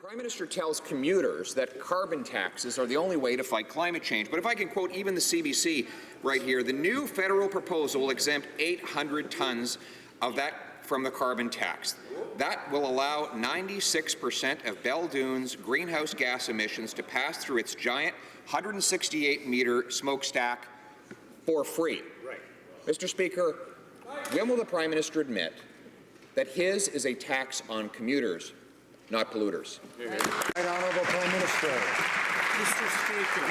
Prime Minister tells commuters that carbon taxes are the only way to fight climate change. But if I can quote even the CBC right here, the new federal proposal will exempt 800 tons of that from the carbon tax. That will allow 96% of Belle-Dune's greenhouse gas emissions to pass through its giant 168-metre smokestack for free. Right. Mr. Speaker, when will the Prime Minister admit that his is a tax on commuters, not polluters? Right, Honourable Prime Minister. Mr. Speaker,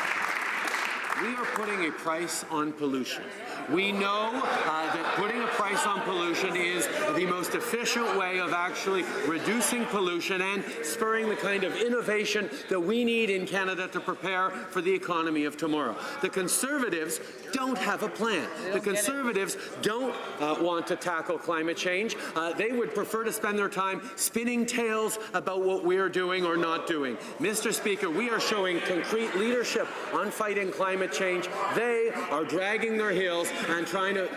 we are putting a price on pollution. We know that putting a price on pollution is the most efficient way of actually reducing pollution and spurring the kind of innovation that we need in Canada to prepare for the economy of tomorrow. The Conservatives don't have a plan. The Conservatives don't want to tackle climate change. They would prefer to spend their time spinning tales about what we're doing or not doing. Mr. Speaker, we are showing concrete leadership on fighting climate change. They are dragging their heels and trying to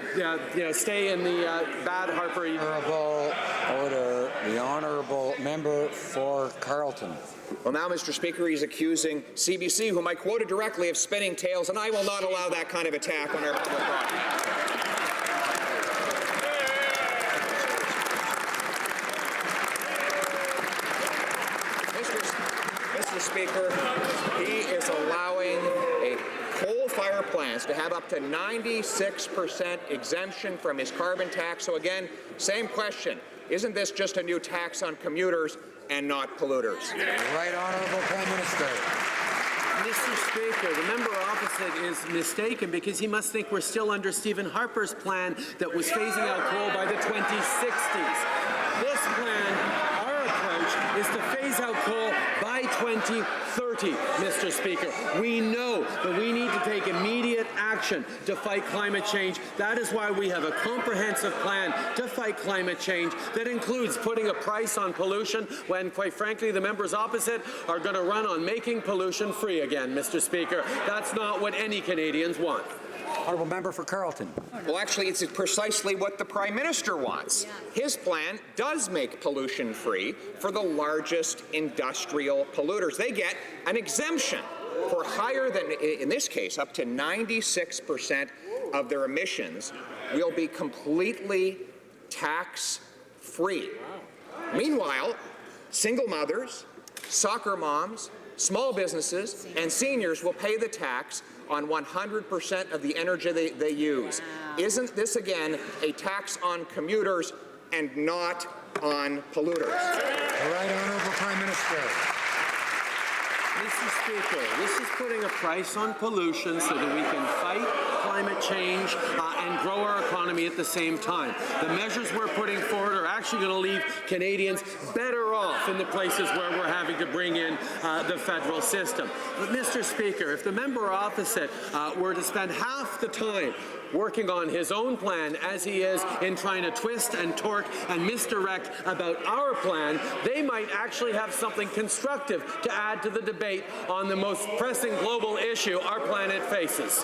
stay in the bad Harper. Honourable order. The honourable member for Carleton. Well, now, Mr. Speaker, he's accusing CBC, whom I quoted directly, of spinning tales, and I will not allow that kind of attack on our public property. Mr. Speaker, he is allowing coal-fired plants to have up to 96% exemption from his carbon tax. So again, same question. Isn't this just a new tax on commuters and not polluters? Right, Honourable Prime Minister. Mr. Speaker, the member opposite is mistaken because he must think we're still under Stephen Harper's plan that was phasing out coal by the 2060s. This plan, our approach, is to phase out coal by 2030, Mr. Speaker. We know that we need to take immediate action to fight climate change. That is why we have a comprehensive plan to fight climate change that includes putting a price on pollution when, quite frankly, the members opposite are going to run on making pollution free again, Mr. Speaker. That's not what any Canadians want. Honourable member for Carleton. Well, actually, it's precisely what the Prime Minister wants. His plan does make pollution free for the largest industrial polluters. They get an exemption for higher than, in this case, up to 96% of their emissions will be completely tax-free. Meanwhile, single mothers, soccer moms, small businesses, and seniors will pay the tax on 100% of the energy they use. Isn't this, again, a tax on commuters and not on polluters? All right, Honourable Prime Minister. Mr. Speaker, this is putting a price on pollution so that we can fight climate change and grow our economy at the same time. The measures we're putting forward are actually going to leave Canadians better off in the places where we're having to bring in the federal system. But, Mr. Speaker, if the member opposite were to spend half the time working on his own plan as he is in trying to twist and torque and misdirect about our plan, they might actually have something constructive to add to the debate on the most pressing global issue our planet faces.